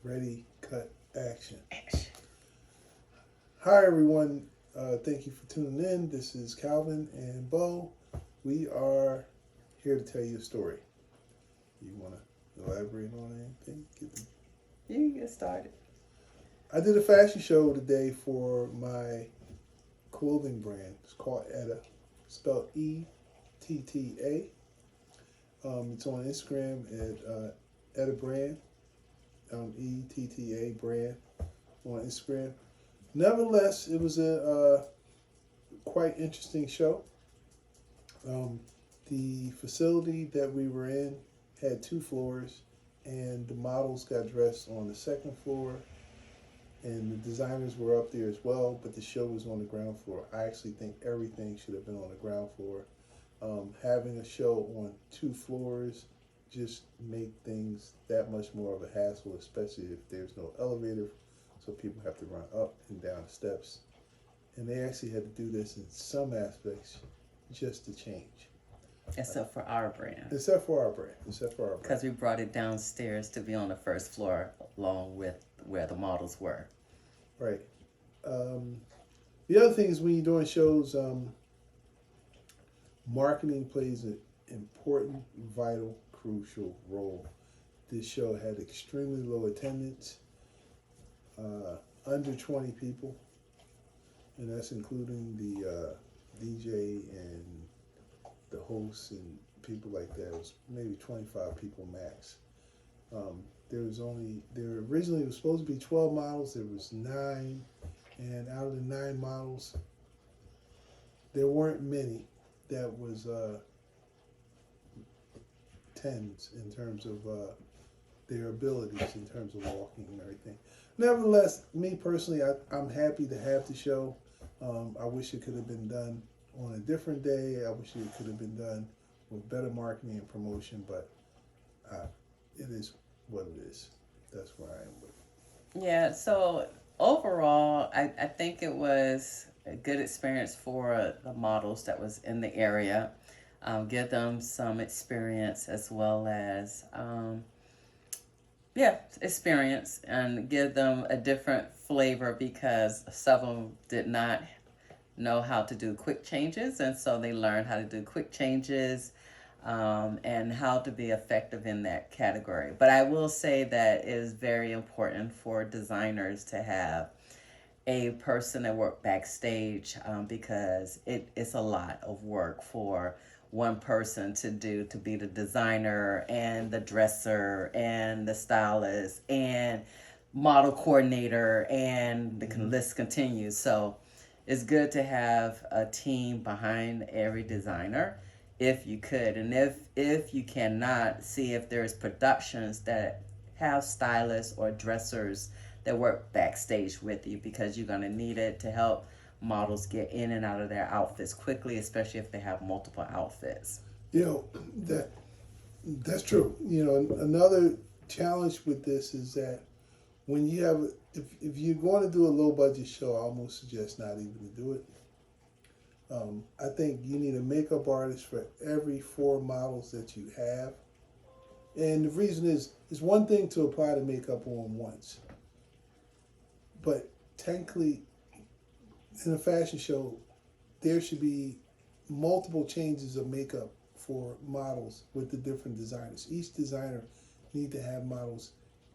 Ready, cut, action. Hi, everyone. Thank you for tuning in. This is Calvin and Bo. We are here to tell you a story. You want to elaborate on anything? You can get started. I did a fashion show today for my clothing brand. It's called ETTA, spelled ETTA. It's on Instagram at ETTA brand, ETTA brand on Instagram. Nevertheless, it was a quite interesting show. The facility that we were in had 2 floors, and the models got dressed on the 2nd floor, and the designers were up there as well, but the show was on the ground floor. I actually think everything should have been on the ground floor. Having a show on 2 floors just make things that much more of a hassle, especially if there's no elevator, so people have to run up and down the steps. And they actually had to do this in some aspects just to change. Except for our brand. Except for our brand. Because we brought it downstairs to be on the 1st floor along with where the models were. Right. The other thing is when you're doing shows, marketing plays an important, vital, crucial role. This show had extremely low attendance, under 20 people, and that's including the DJ and the hosts and people like that. It was maybe 25 people max. There originally was supposed to be 12 models. There was 9, and out of the 9 models, there weren't many that was 10s in terms of their abilities in terms of walking and everything. Nevertheless, me personally, I'm happy to have the show. I wish it could have been done on a different day. I wish it could have been done with better marketing and promotion, but it is what it is. That's where I am with it. Yeah, so overall, I think it was a good experience for the models that was in the area. Give them some experience as well as, experience, and give them a different flavor because some of them did not know how to do quick changes, and so they learned how to do quick changes and how to be effective in that category. But I will say that it is very important for designers to have a person that work backstage because it's a lot of work for one person to be the designer and the dresser and the stylist and model coordinator, and the list continues. So it's good to have a team behind every designer if you could. And if you cannot, see if there's productions that have stylists or dressers that work backstage with you, because you're going to need it to help models get in and out of their outfits quickly, especially if they have multiple outfits. That's true. Another challenge with this is that when you have, if you're going to do a low budget show, I almost suggest not even to do it. I think you need a makeup artist for every 4 models that you have. And the reason is, it's one thing to apply the makeup on once, but technically in a fashion show, there should be multiple changes of makeup for models with the different designers. Each designer need to have models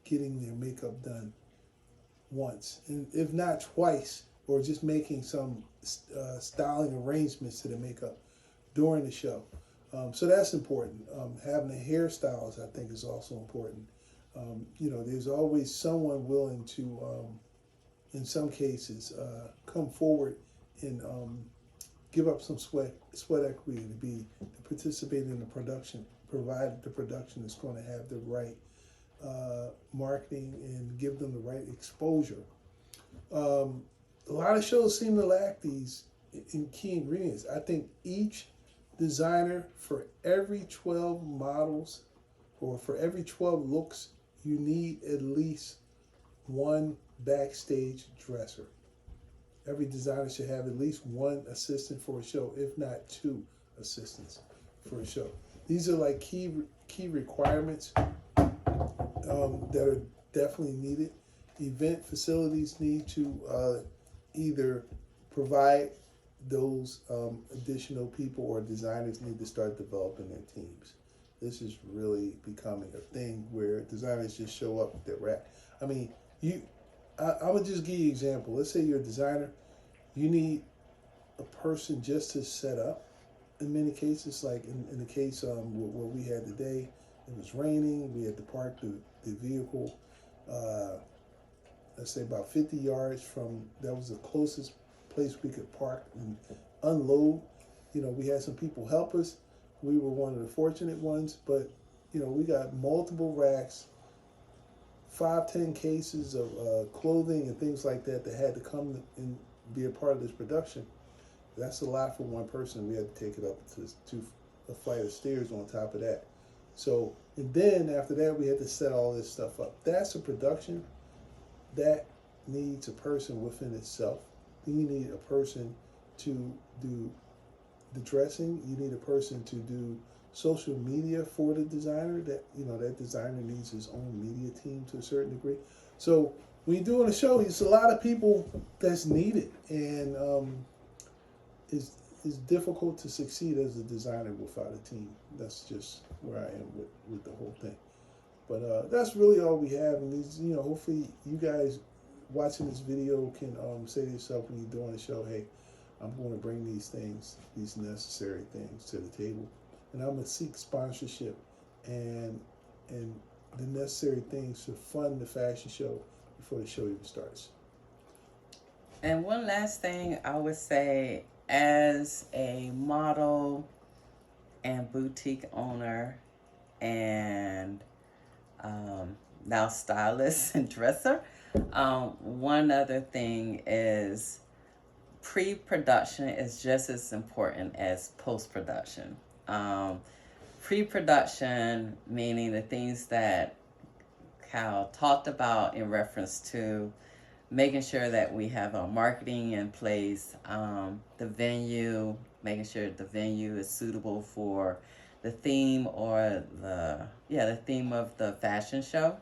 getting their makeup done once, and if not twice, or just making some styling arrangements to the makeup during the show. So that's important. Having a hairstylist, I think, is also important. There's always someone willing to, in some cases, come forward and give up some sweat equity to participate in the production, provided the production is going to have the right marketing and give them the right exposure. A lot of shows seem to lack these in key ingredients. I think each designer, for every 12 models or for every 12 looks, you need at least 1 backstage dresser. Every designer should have at least 1 assistant for a show, if not 2 assistants for a show. These are like key requirements that are definitely needed. Event facilities need to either provide those additional people, or designers need to start developing their teams. This is really becoming a thing where designers just show up with their rack. I mean, I would just give you an example. Let's say you're a designer, you need a person just to set up. In many cases, like in the case what we had today, it was raining. We had to park the vehicle, let's say about 50 yards from, that was the closest place we could park and unload. You know, we had some people help us. We were one of the fortunate ones, but you know, we got multiple racks, 5-10 cases of clothing and things like that that had to come and be a part of this production. That's a lot for one person. We had to take it up to a flight of stairs on top of that. So, and then after that, we had to set all this stuff up. That's a production that needs a person within itself. You need a person to do the dressing. You need a person to do social media for the designer. That, you know, that designer needs his own media team to a certain degree. So when you're doing a show, it's a lot of people that's needed, and it's difficult to succeed as a designer without a team. That's just where I am with the whole thing. But that's really all we have. And these, you know, hopefully you guys watching this video can say to yourself when you're doing a show, hey, I'm going to bring these things, these necessary things to the table, and I'm going to seek sponsorship and the necessary things to fund the fashion show before the show even starts. And one last thing I would say, as a model and boutique owner and now stylist and dresser, one other thing is pre-production is just as important as post-production. Pre-production, meaning the things that Cal talked about in reference to making sure that we have our marketing in place, the venue, making sure the venue is suitable for the theme or the theme of the fashion show.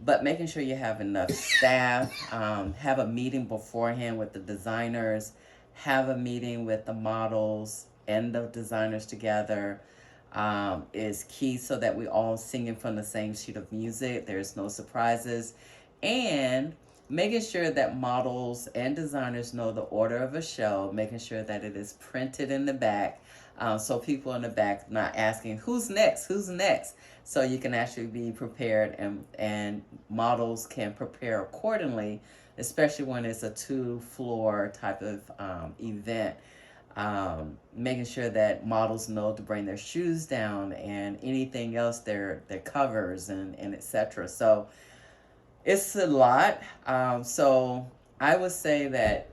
But making sure you have enough staff, have a meeting beforehand with the designers, have a meeting with the models and the designers together is key, so that we all singing from the same sheet of music. There's no surprises. And making sure that models and designers know the order of a show, making sure that it is printed in the back, so people in the back not asking who's next, so you can actually be prepared, and models can prepare accordingly, especially when it's a 2-floor type of event. Making sure that models know to bring their shoes down and anything else, their covers and etc. So it's a lot. So I would say that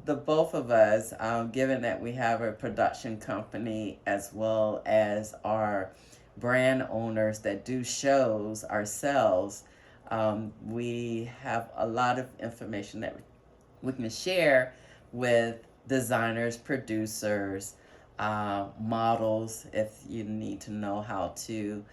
the both of us, given that we have a production company as well as our brand owners that do shows ourselves, we have a lot of information that we can share with designers, producers, models, if you need to know how to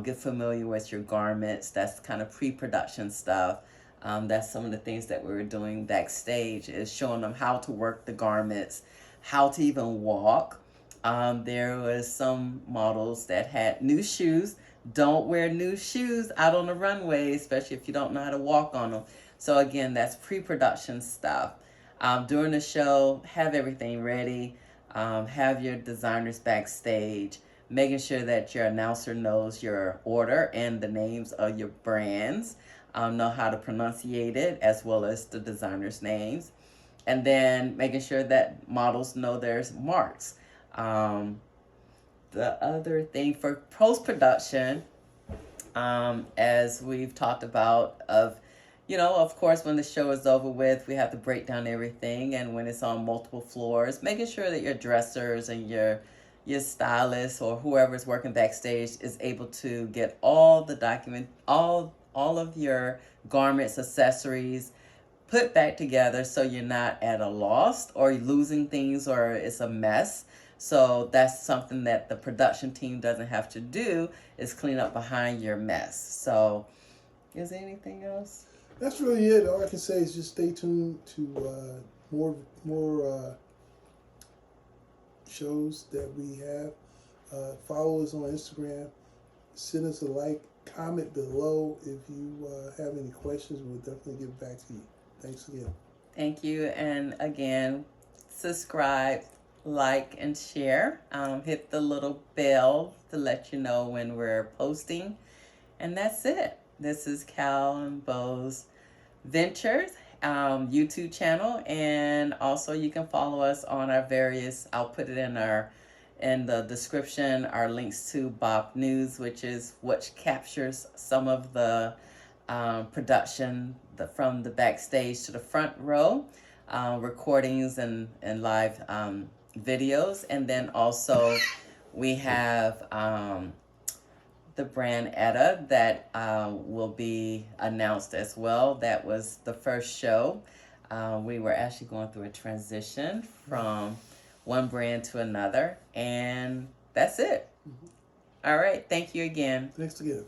get familiar with your garments. That's kind of pre-production stuff. That's some of the things that we were doing backstage, is showing them how to work the garments, how to even walk. There was some models that had new shoes. Don't wear new shoes out on the runway, especially if you don't know how to walk on them. So again, that's pre-production stuff. During the show, have everything ready. Have your designers backstage, making sure that your announcer knows your order and the names of your brands, know how to pronunciate it, as well as the designers' names. And then making sure that models know their marks. The other thing for post-production, as we've talked about, of course, when the show is over with, we have to break down everything. And when it's on multiple floors, making sure that your dressers and your stylist or whoever's working backstage is able to get all the all of your garments, accessories put back together, so you're not at a loss or losing things or it's a mess. So that's something that the production team doesn't have to do, is clean up behind your mess. So Is there anything else? That's really it. All I can say is just stay tuned to more shows that we have. Follow us on Instagram. Send us a like. Comment below if you have any questions. We'll definitely get back to you. Thanks again. Thank you. And again, subscribe, like, and share. Hit the little bell to let you know when we're posting. And that's it. This is Cal and Bo's Ventures YouTube channel. And also you can follow us on our various, I'll put it in the description, our links to BOUP News, which captures some of the production from the backstage to the front row, recordings and live videos. And then also we have the brand ETTA that will be announced as well. That was the first show. We were actually going through a transition from one brand to another, and that's it. All right, thank you again. Thanks again.